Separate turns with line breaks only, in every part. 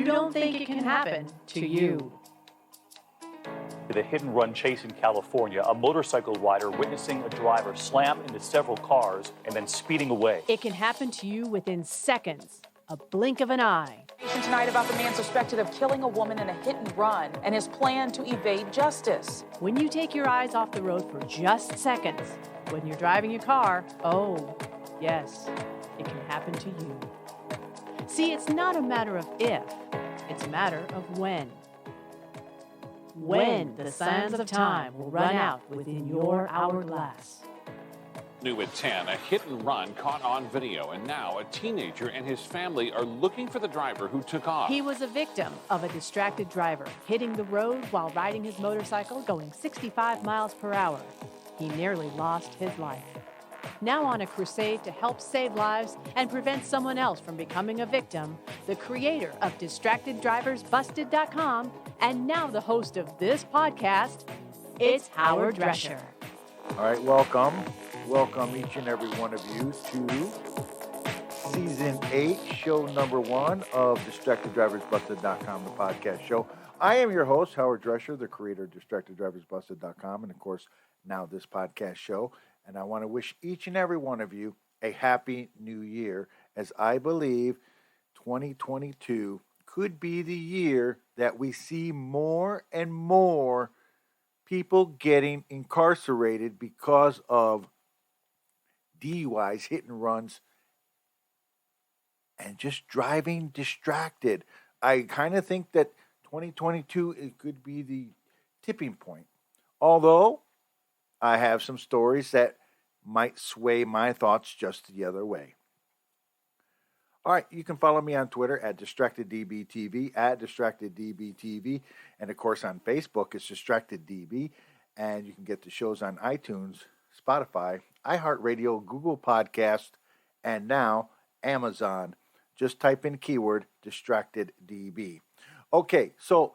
you don't think it can happen to you.
The hit-and-run chase in California, a motorcycle rider witnessing a driver slam into several cars and then speeding away.
It can happen to you within seconds, a blink of an eye.
Tonight about the man suspected of killing a woman in a hit-and-run and his plan to evade justice.
When you take your eyes off the road for just seconds, when you're driving your car, oh, yes, it can happen to you. See, it's not a matter of if, it's a matter of when. When the sands of time will run out within your hourglass.
New at 10, a hit and run caught on video, and now a teenager and his family are looking for the driver who took off.
He was a victim of a distracted driver hitting the road while riding his motorcycle going 65 miles per hour. He nearly lost his life. Now on a crusade to help save lives and prevent someone else from becoming a victim, the creator of DistractedDriversBusted.com and now the host of this podcast, it's Howard Drescher.
All right, welcome each and every one of you to Season 8, Show number 1 of DistractedDriversBusted.com, the podcast show. I am your host, Howard Drescher, the creator of DistractedDriversBusted.com, and of course, now this podcast show. And I want to wish each and every one of you a happy new year, as I believe 2022 could be the year that we see more and more people getting incarcerated because of DUIs, hit and runs, and just driving distracted. I kind of think that 2022 it could be the tipping point. Although I have some stories that might sway my thoughts just the other way. All right, you can follow me on Twitter at DistractedDBTV, and of course on Facebook it's DistractedDB, and you can get the shows on iTunes, Spotify, iHeartRadio, Google Podcast, and now Amazon. Just type in keyword DistractedDB. Okay, so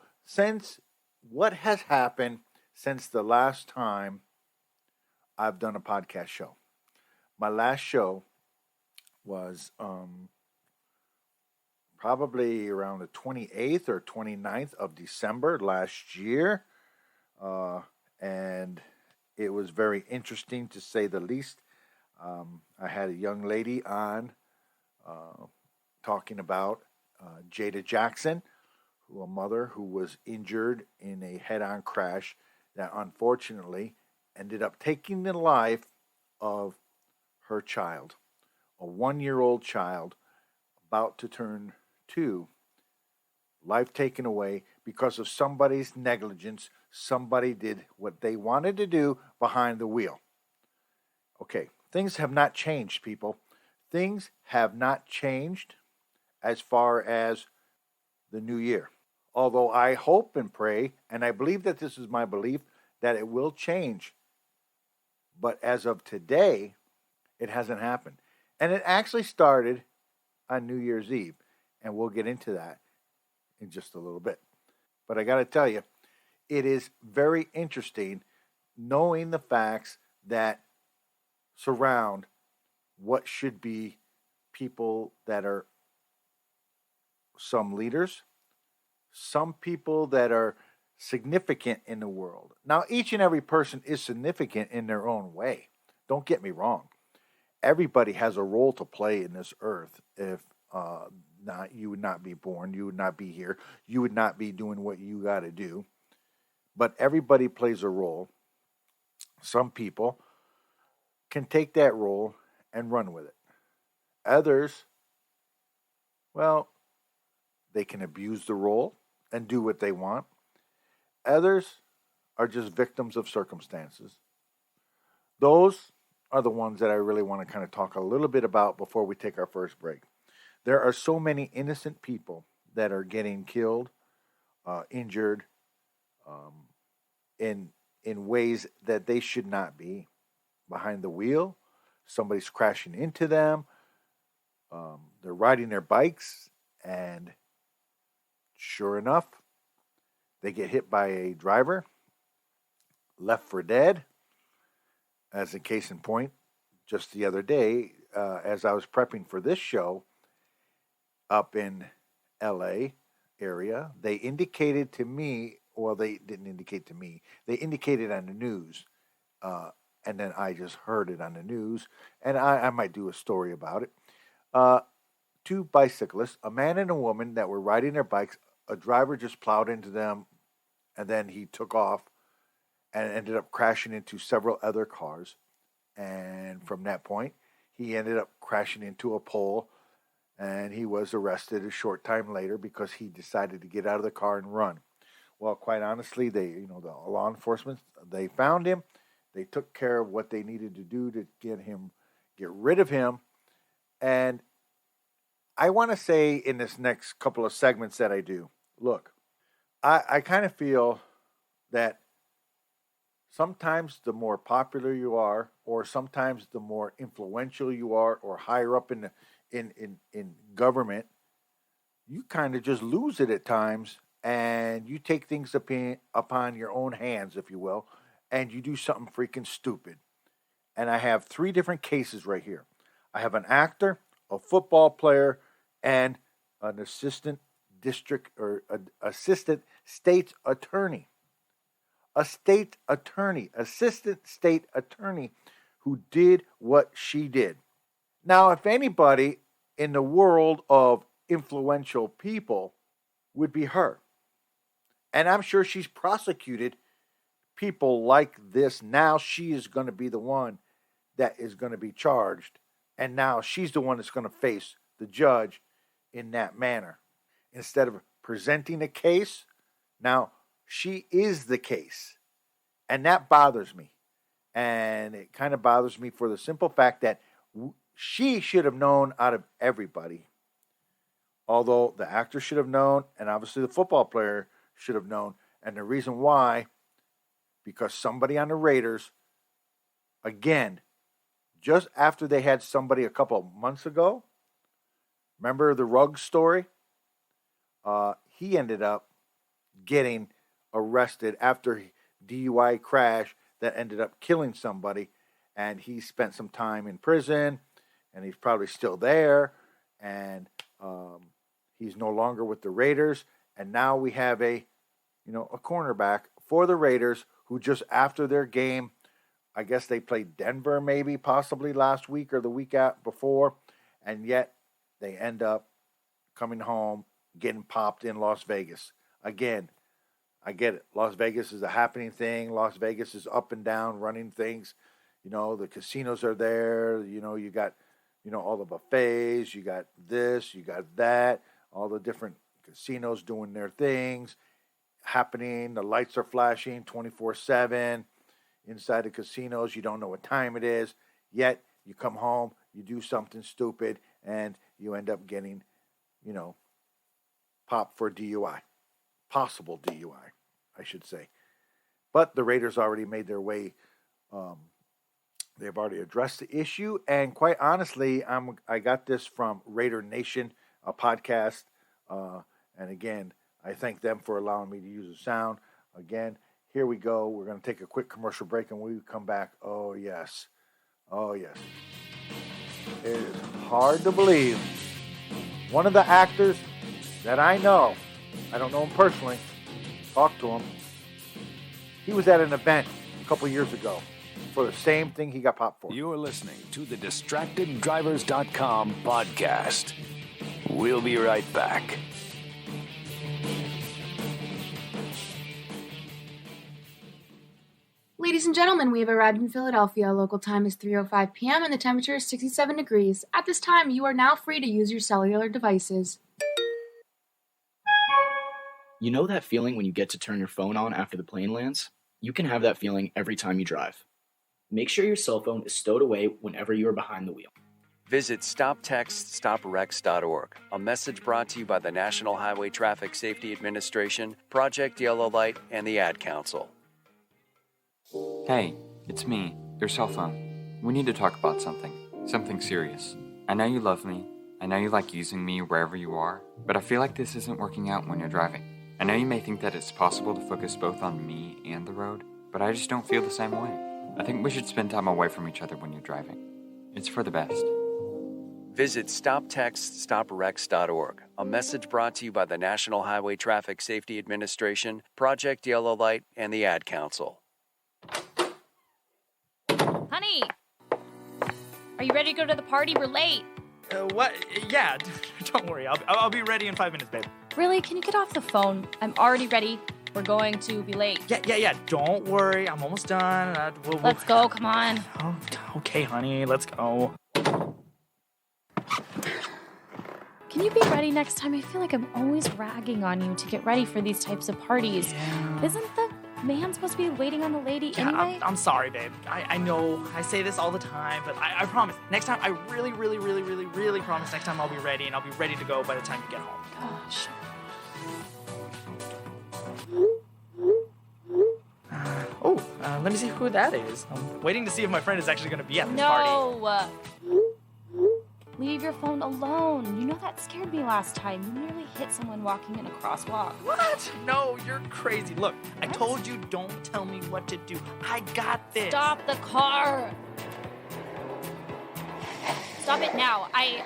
what has happened since the last time I've done a podcast show? My last show was probably around the 28th or 29th of December last year. And it was very interesting to say the least. I had a young lady on talking about Jada Jackson, a mother who was injured in a head-on crash that unfortunately ended up taking the life of her child, a 1-year-old child about to turn 2, life taken away because of somebody's negligence. Somebody did what they wanted to do behind the wheel. Okay, things have not changed, people. Things have not changed as far as the new year. Although I hope and pray, and I believe that this is my belief, that it will change. But as of today, it hasn't happened. And it actually started on New Year's Eve. And we'll get into that in just a little bit. But I got to tell you, it is very interesting knowing the facts that surround what should be people that are some leaders, some people that are significant in the world. Now, each and every person is significant in their own way. Don't get me wrong. Everybody has a role to play in this earth. If not, you would not be born. You would not be here. You would not be doing what you got to do. But everybody plays a role. Some people can take that role and run with it. Others, well, they can abuse the role and do what they want. Others are just victims of circumstances. Those are the ones that I really want to kind of talk a little bit about before we take our first break. There are so many innocent people that are getting killed, injured, in ways that they should not be. Behind the wheel, somebody's crashing into them. They're riding their bikes, and sure enough, they get hit by a driver, left for dead. As a case in point, just the other day, as I was prepping for this show up in LA, area. They indicated to me, well, they didn't indicate to me. They indicated on the news, and then I just heard it on the news, and I might do a story about it. Two bicyclists, a man and a woman that were riding their bikes. A driver just plowed into them, and then he took off and ended up crashing into several other cars. And from that point, he ended up crashing into a pole, and he was arrested a short time later because he decided to get out of the car and run. Well, quite honestly, the law enforcement, they found him. They took care of what they needed to do to get rid of him. And I want to say in this next couple of segments that I do, look, I kind of feel that sometimes the more popular you are, or sometimes the more influential you are, or higher up in government, you kind of just lose it at times, and you take things upon your own hands, if you will, and you do something freaking stupid. And I have 3 different cases right here. I have an actor, a football player, and an assistant state attorney. Assistant state attorney who did what she did. Now, if anybody in the world of influential people would be her. And I'm sure she's prosecuted people like this. Now she is going to be the one that is going to be charged. And now she's the one that's going to face the judge in that manner. Instead of presenting a case, now she is the case. And that bothers me. And it kind of bothers me for the simple fact that she should have known out of everybody. Although the actor should have known, and obviously the football player should have known. And the reason why, because somebody on the Raiders, again, just after they had somebody a couple of months ago, remember the Ruggs story? He ended up getting arrested after DUI crash that ended up killing somebody, and he spent some time in prison, and he's probably still there, and he's no longer with the Raiders, and now we have a cornerback for the Raiders who just after their game, I guess they played Denver maybe possibly last week or the week before, and yet they end up coming home, getting popped in Las Vegas. Again, I get it. Las Vegas is a happening thing. Las Vegas is up and down, running things. The casinos are there. You got, all the buffets. You got this, you got that. All the different casinos doing their things, happening. The lights are flashing 24/7 inside the casinos. You don't know what time it is. Yet you come home, you do something stupid, and you end up getting, popped for DUI. Possible DUI, I should say. But the Raiders already made their way. They've already addressed the issue. And quite honestly, I got this from Raider Nation, a podcast. And again, I thank them for allowing me to use the sound. Again, here we go. We're going to take a quick commercial break, and when we come back, oh yes. It is hard to believe. One of the actors that I know, I don't know him personally, talked to him. He was at an event a couple years ago for the same thing he got popped for.
You're listening to the DistractedDrivers.com podcast. We'll be right back.
Ladies and gentlemen, we have arrived in Philadelphia. Local time is 3:05 p.m. and the temperature is 67 degrees. At this time, you are now free to use your cellular devices.
You know that feeling when you get to turn your phone on after the plane lands? You can have that feeling every time you drive. Make sure your cell phone is stowed away whenever you are behind the wheel.
Visit StopTextStopWrecks.org, a message brought to you by the National Highway Traffic Safety Administration, Project Yellow Light, and the Ad Council.
Hey, it's me, your cell phone. We need to talk about something serious. I know you love me, I know you like using me wherever you are, but I feel like this isn't working out when you're driving. I know you may think that it's possible to focus both on me and the road, but I just don't feel the same way. I think we should spend time away from each other when you're driving. It's for the best.
Visit StopTextStopWrecks.org. A message brought to you by the National Highway Traffic Safety Administration, Project Yellow Light, and the Ad Council.
Honey, are you ready to go to the party? We're late.
What? Yeah, don't worry. I'll be ready in 5 minutes, babe.
Really? Can you get off the phone? I'm already ready. We're going to be late.
Yeah. Don't worry. I'm almost done.
Let's go. Come on.
Oh, okay, honey. Let's go.
Can you be ready next time? I feel like I'm always ragging on you to get ready for these types of parties.
Yeah.
Isn't the man supposed to be waiting on the lady anyway?
I'm sorry, babe. I know I say this all the time, but I promise. Next time, I really promise next time I'll be ready, and I'll be ready to go by the time you get home.
Gosh.
Let me see who that is. I'm waiting to see if my friend is actually going to be at this party.
No! Leave your phone alone. You know that scared me last time. You nearly hit someone walking in a crosswalk.
What? No, you're crazy. Look, I told you don't tell me what to do. I got this.
Stop the car. Stop it now. I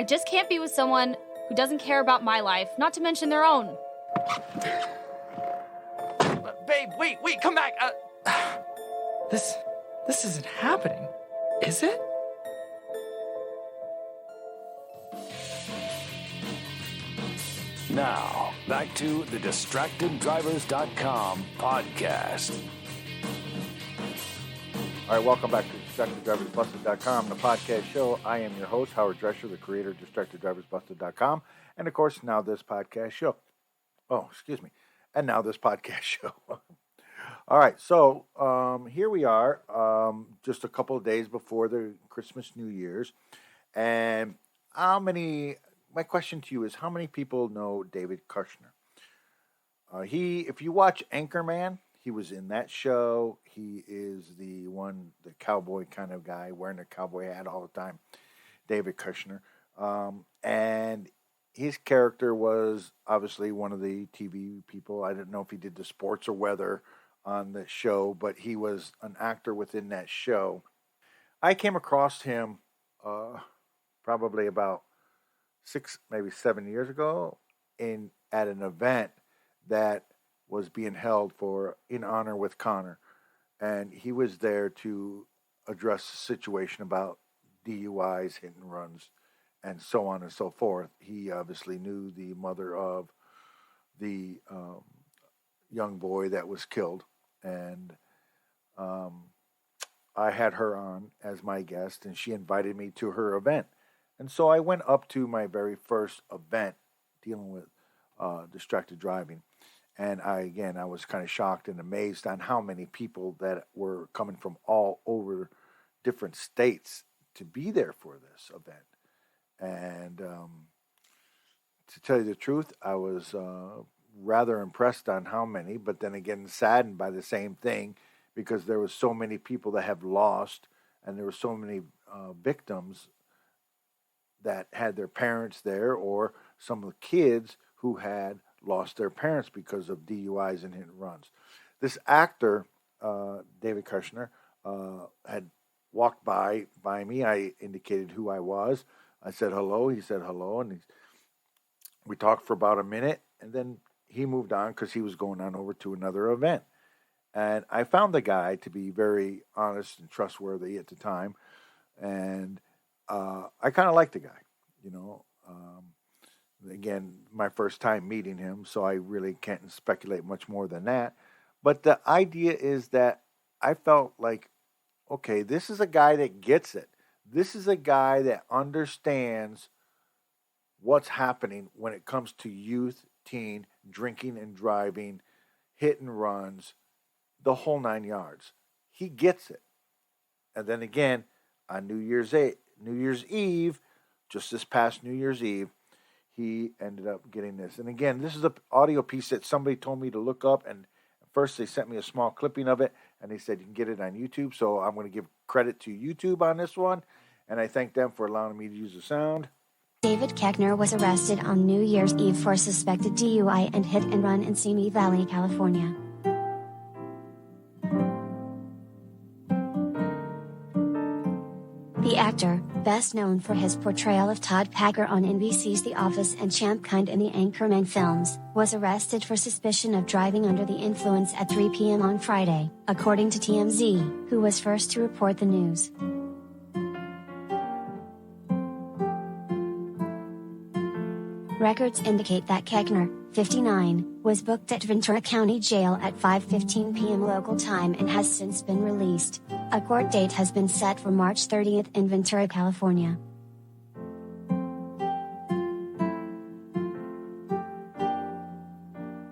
just can't be with someone who doesn't care about my life, not to mention their own.
Babe, wait, come back. This isn't happening, is it?
Now, back to the DistractedDrivers.com podcast.
All right, welcome back to DistractedDriversBusted.com, the podcast show. I am your host, Howard Drescher, the creator of DistractedDriversBusted.com, and of course, now this podcast show. Oh, excuse me. And now this podcast show. All right, so here we are, just a couple of days before the Christmas, New Year's, and my question to you is, how many people know David Koechner? If you watch Anchorman, he was in that show. He is the cowboy kind of guy, wearing a cowboy hat all the time, David Koechner. And his character was obviously one of the TV people. I didn't know if he did the sports or weather on the show, but he was an actor within that show. I came across him probably about 6, maybe 7 years ago at an event that was being held in honor with Connor. And he was there to address the situation about DUIs, hit and runs, and so on and so forth. He obviously knew the mother of the young boy that was killed. And I had her on as my guest, and she invited me to her event. And so I went up to my very first event dealing with distracted driving. And I was kind of shocked and amazed on how many people that were coming from all over different states to be there for this event. And to tell you the truth, I was rather impressed on how many, but then again saddened by the same thing, because there was so many people that have lost, and there were so many victims that had their parents there, or some of the kids who had lost their parents because of DUIs and hit and runs. This actor, David Koechner, had walked by me. I indicated who I was. I said hello. He said hello, and we talked for about a minute, and then he moved on because he was going on over to another event. And I found the guy to be very honest and trustworthy at the time, and I kind of liked the guy, Again, my first time meeting him, so I really can't speculate much more than that. But the idea is that I felt like, okay, this is a guy that gets it. This is a guy that understands what's happening when it comes to youth, teen, drinking and driving, hit and runs, the whole 9 yards. He gets it. And then again, on New Year's Eve, just this past New Year's Eve, he ended up getting this. And again, this is an audio piece that somebody told me to look up. And first they sent me a small clipping of it, and they said you can get it on YouTube. So I'm going to give credit to YouTube on this one. And I thank them for allowing me to use the sound.
David Koechner was arrested on New Year's Eve for suspected DUI and hit and run in Simi Valley, California. The actor, best known for his portrayal of Todd Packer on NBC's The Office and Champ Kind in the Anchorman films, was arrested for suspicion of driving under the influence at 3 p.m. on Friday, according to TMZ, who was first to report the news. Records indicate that Koechner, 59, was booked at Ventura County Jail at 5:15 p.m. local time and has since been released. A court date has been set for March 30th in Ventura, California.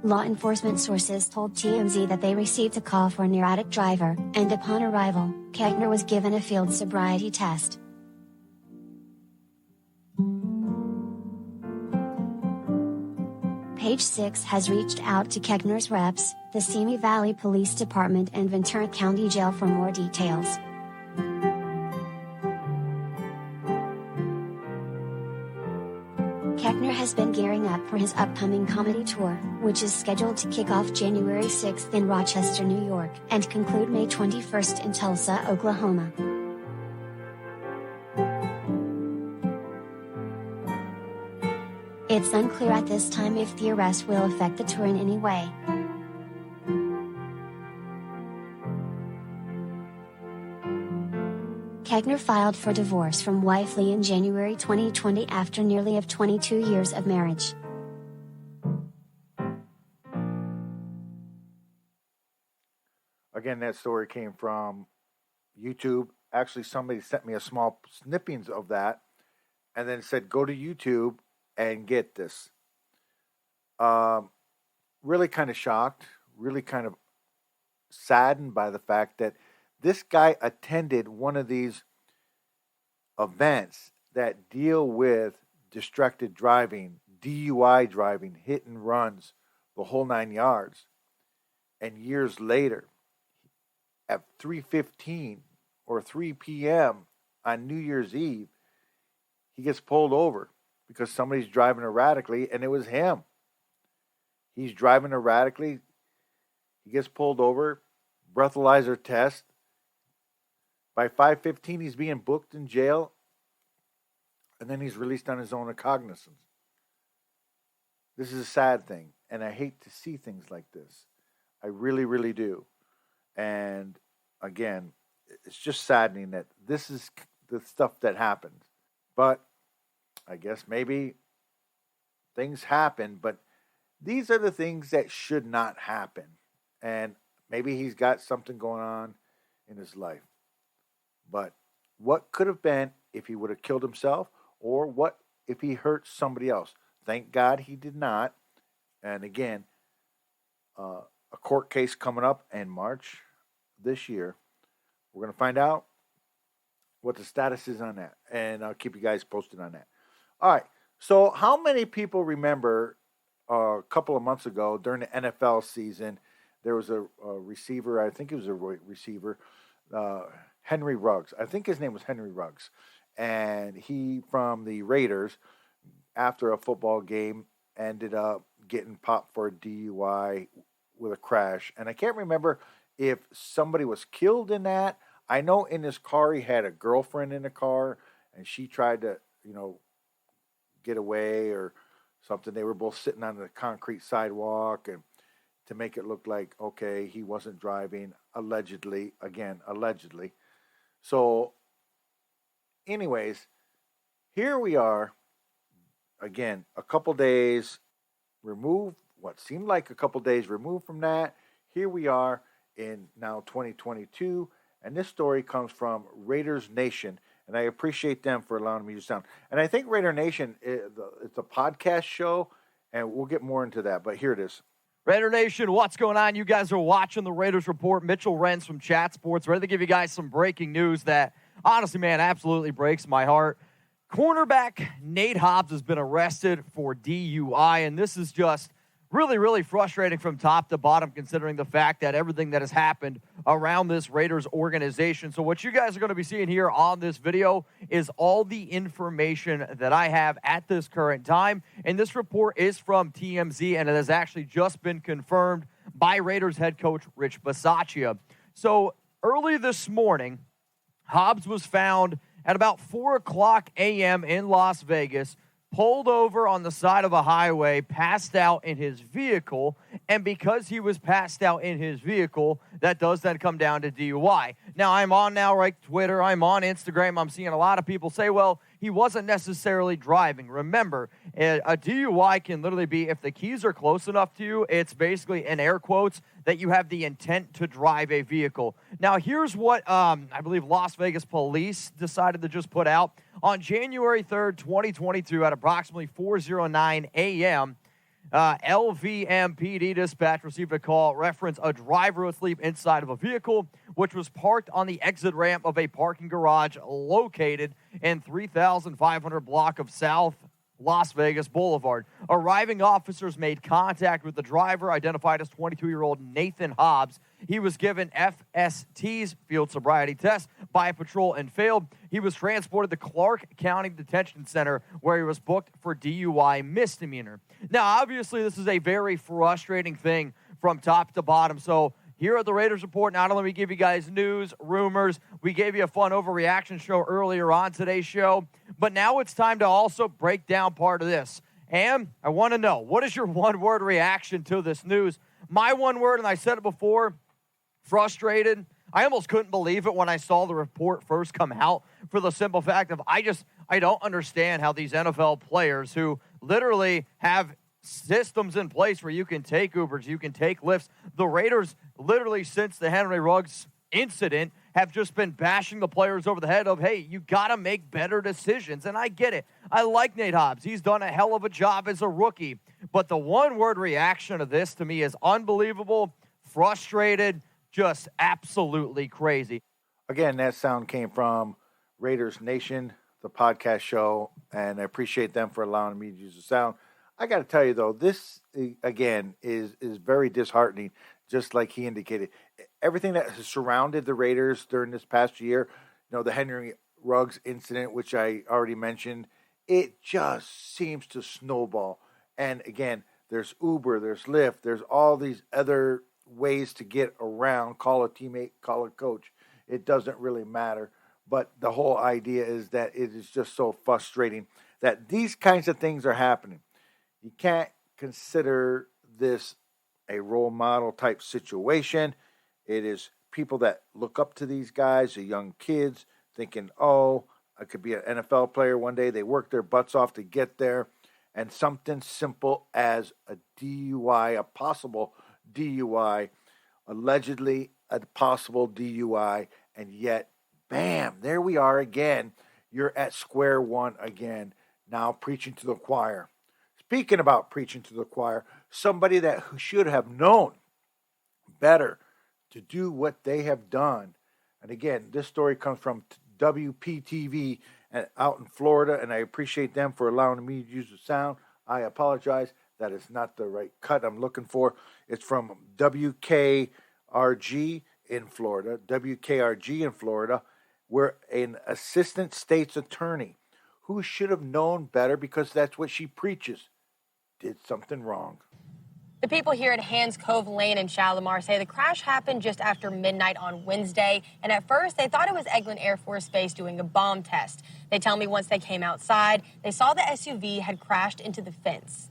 Law enforcement sources told TMZ that they received a call for an erratic driver, and upon arrival, Koechner was given a field sobriety test. Page 6 has reached out to Koechner's reps, the Simi Valley Police Department and Ventura County Jail for more details. Koechner has been gearing up for his upcoming comedy tour, which is scheduled to kick off January 6th in Rochester, New York, and conclude May 21st in Tulsa, Oklahoma. It's unclear at this time if the arrest will affect the tour in any way. Koechner filed for divorce from wife Lee in January 2020 after nearly 22 years of marriage.
Again, that story came from YouTube. Actually, somebody sent me a small snippings of that and then said, go to YouTube and get this. Really kind of shocked, really kind of saddened by the fact that this guy attended one of these events that deal with distracted driving, DUI driving, hit and runs, the whole 9 yards. And years later, at 3:15 or 3 p.m. on New Year's Eve, he gets pulled over because somebody's driving erratically, and it was him. He's driving erratically. He gets pulled over, breathalyzer test. By 5:15, he's being booked in jail, and then he's released on his own recognizance. This is a sad thing, and I hate to see things like this. I really, really do. And again, it's just saddening that this is the stuff that happens. But I guess maybe things happen, but these are the things that should not happen. And maybe he's got something going on in his life. But what could have been if he would have killed himself, or what if he hurt somebody else? Thank God he did not. And again, a court case coming up in March this year. We're going to find out what the status is on that, and I'll keep you guys posted on that. All right, so how many people remember a couple of months ago during the NFL season, there was a receiver, I think it was a receiver, Henry Ruggs. I think his name was Henry Ruggs. And he, from the Raiders, after a football game, ended up getting popped for a DUI with a crash. And I can't remember if somebody was killed in that. I know in his car he had a girlfriend in the car, and she tried to, get away or something. They were both sitting on the concrete sidewalk, and to make it look like, okay, he wasn't driving, allegedly. So, anyways, here we are, again, a couple days removed, what seemed like a couple days removed from that. Here we are in now 2022, and this story comes from Raiders Nation, and I appreciate them for allowing me to sound. And I think Raider Nation, it's a podcast show, and we'll get more into that, but here it is.
Raider Nation, what's going on? You guys are watching the Raiders Report. Mitchell Renz from Chat Sports, ready to give you guys some breaking news that, honestly, man, absolutely breaks my heart. Cornerback Nate Hobbs has been arrested for DUI, and this is just really, really frustrating from top to bottom, considering the fact that everything that has happened around this Raiders organization. So what you guys are going to be seeing here on this video is all the information that I have at this current time. And this report is from TMZ, and it has actually just been confirmed by Raiders head coach Rich Bisaccia. So early this morning, Hobbs was found at about 4 o'clock a.m. in Las Vegas, pulled over on the side of a highway, passed out in his vehicle, and because he was passed out in his vehicle, that does then come down to DUI. Now, I'm on Twitter, I'm on Instagram, I'm seeing a lot of people say, well, he wasn't necessarily driving. Remember, a DUI can literally be, if the keys are close enough to you, it's basically, in air quotes, that you have the intent to drive a vehicle. Now, here's what I believe Las Vegas police decided to just put out. On January 3rd, 2022, at approximately 4:09 a.m., LVMPD dispatch received a call reference a driver asleep inside of a vehicle, which was parked on the exit ramp of a parking garage located in 3500 block of South Las Vegas Boulevard. Arriving officers made contact with the driver, identified as 22-year-old Nate Hobbs. He was given FST's field sobriety test by patrol and failed. He was transported to Clark County Detention Center, where he was booked for DUI misdemeanor. Now, obviously, this is a very frustrating thing from top to bottom. So here at the Raiders Report, not only we give you guys news, rumors, we gave you a fun overreaction show earlier on today's show, but now it's time to also break down part of this. And I want to know, what is your one-word reaction to this news? My one word, and I said it before, frustrated. I almost couldn't believe it when I saw the report first come out, for the simple fact of I don't understand how these NFL players who literally have systems in place where you can take Ubers, you can take Lyfts. The Raiders, literally since the Henry Ruggs incident, have just been bashing the players over the head of, hey, you got to make better decisions. And I get it. I like Nate Hobbs. He's done a hell of a job as a rookie. But the one-word reaction of this to me is unbelievable, frustrated, just absolutely crazy.
Again, that sound came from Raiders Nation, the podcast show, and I appreciate them for allowing me to use the sound. I got to tell you, though, this, again, is very disheartening, just like he indicated. Everything that has surrounded the Raiders during this past year, the Henry Ruggs incident, which I already mentioned, it just seems to snowball. And, again, there's Uber, there's Lyft, there's all these other ways to get around, call a teammate, call a coach. It doesn't really matter. But the whole idea is that it is just so frustrating that these kinds of things are happening. You can't consider this a role model type situation. It is people that look up to these guys, the young kids, thinking, oh, I could be an NFL player one day. They work their butts off to get there. And something simple as a DUI, a possible DUI, allegedly a possible DUI, and yet, bam, there we are again. You're at square one again, now preaching to the choir. Speaking about preaching to the choir, somebody that should have known better to do what they have done. And again, this story comes from WPTV out in Florida, and I appreciate them for allowing me to use the sound. I apologize. That is not the right cut I'm looking for. It's from WKRG in Florida, where an assistant state's attorney who should have known better, because that's what she preaches, did something wrong.
The people here at Hands Cove Lane in Shalimar say the crash happened just after midnight on Wednesday, and at first they thought it was Eglin Air Force Base doing a bomb test. They tell me once they came outside, they saw the SUV had crashed into the fence.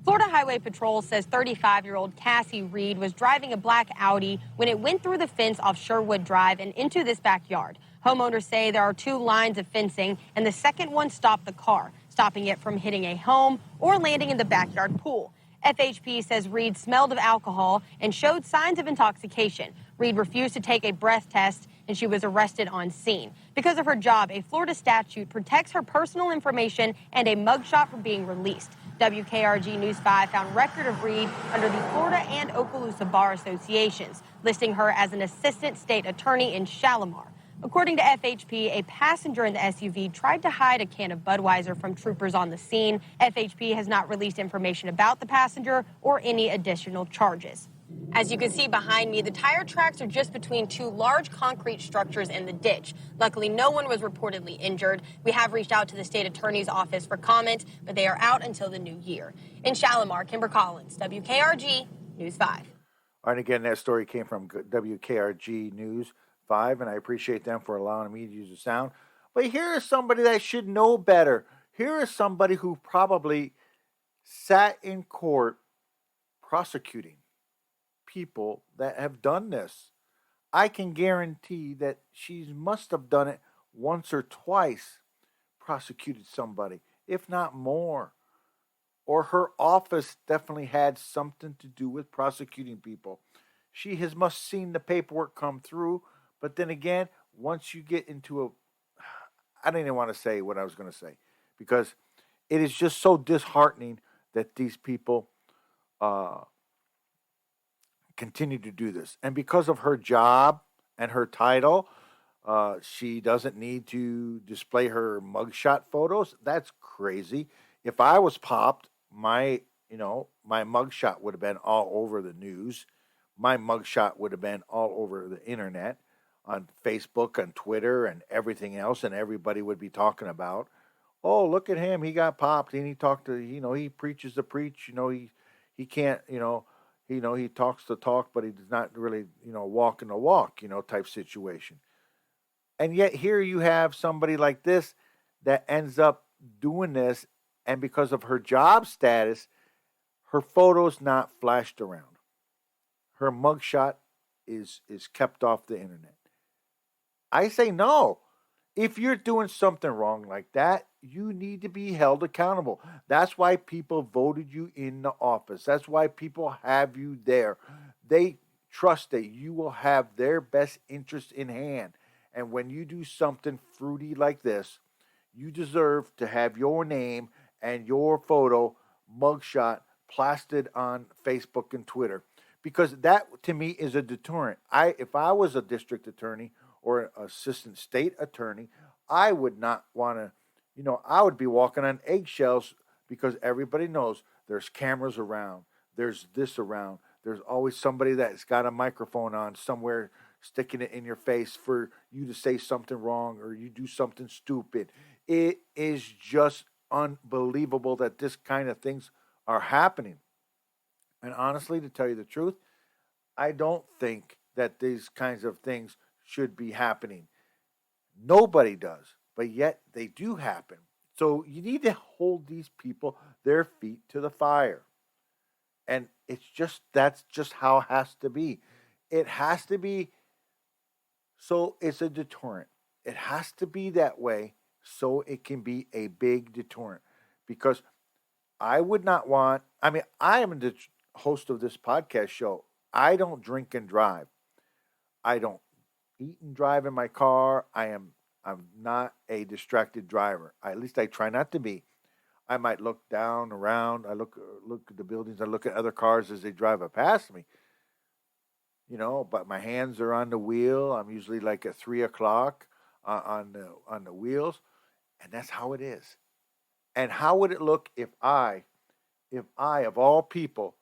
Florida Highway Patrol says 35-year-old Cassie Reed was driving a black Audi when it went through the fence off Sherwood Drive and into this backyard. Homeowners say there are two lines of fencing, and the second one stopped the car, stopping it from hitting a home or landing in the backyard pool. FHP says Reed smelled of alcohol and showed signs of intoxication. Reed refused to take a breath test, and she was arrested on scene. Because of her job, a Florida statute protects her personal information and a mugshot from being released. WKRG News 5 found record of Reed under the Florida and Okaloosa Bar Associations, listing her as an assistant state attorney in Shalimar. According to FHP, a passenger in the SUV tried to hide a can of Budweiser from troopers on the scene. FHP has not released information about the passenger or any additional charges. As you can see behind me, the tire tracks are just between two large concrete structures in the ditch. Luckily, no one was reportedly injured. We have reached out to the state attorney's office for comment, but they are out until the new year. In Shalimar, Kimber Collins, WKRG News 5.
All right, again, that story came from WKRG News 5, and I appreciate them for allowing me to use the sound. But here is somebody that should know better. Here is somebody who probably sat in court prosecuting people that have done this. I can guarantee that she must have done it once or twice, prosecuted somebody, if not more. Or her office definitely had something to do with prosecuting people. She has must seen the paperwork come through, but then again, once you get into a, I don't even want to say what I was going to say, because it is just so disheartening that these people continue to do this. And because of her job and her title, she doesn't need to display her mugshot photos. That's crazy. If I was popped, my mugshot would have been all over the news. My mugshot would have been all over the internet, on Facebook, on Twitter, and everything else, and everybody would be talking about, oh, look at him, he got popped, and he talked to, he preaches the preach, he can't, he talks the talk, but he does not really, walking the walk, type situation. And yet here you have somebody like this that ends up doing this, and because of her job status, her photo's not flashed around. Her mugshot is kept off the internet. I say no. If you're doing something wrong like that, you need to be held accountable. That's why people voted you in the office. That's why people have you there. They trust that you will have their best interest in hand. And when you do something fruity like this, you deserve to have your name and your photo, mugshot, plastered on Facebook and Twitter. Because that, to me, is a deterrent. If I was a district attorney or an assistant state attorney, I would not want to, I would be walking on eggshells, because everybody knows there's cameras around, there's this around, there's always somebody that's got a microphone on somewhere sticking it in your face for you to say something wrong or you do something stupid. It is just unbelievable that this kind of things are happening. And honestly, to tell you the truth, I don't think that these kinds of things should be happening. Nobody does, but yet they do happen. So you need to hold these people, their feet to the fire. And that's just how it has to be. It has to be, so it's a deterrent. It has to be that way so it can be a big deterrent. Because I would not want, I am the host of this podcast show. I don't drink and drive. I don't eat and drive in my car. I'm not a distracted driver. At least I try not to be. I might look down, around. I look at the buildings. I look at other cars as they drive past me. But my hands are on the wheel. I'm usually like at 3:00 on the wheels, and that's how it is. And how would it look if I of all people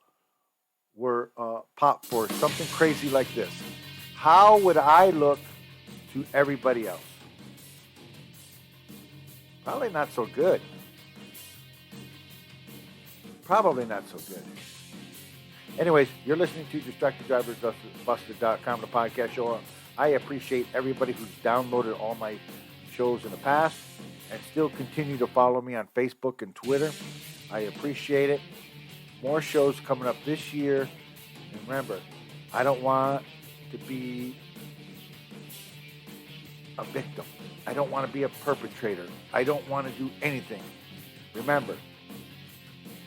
were popped for something crazy like this? How would I look to everybody else? Probably not so good. Probably not so good. Anyways, you're listening to DistractedDriversBusted.com, the podcast show. I appreciate everybody who's downloaded all my shows in the past and still continue to follow me on Facebook and Twitter. I appreciate it. More shows coming up this year. And remember, I don't want to be a victim. I don't want to be a perpetrator. I don't want to do anything. Remember,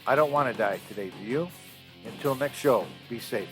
I don't want to die today, do you? Until next show, be safe.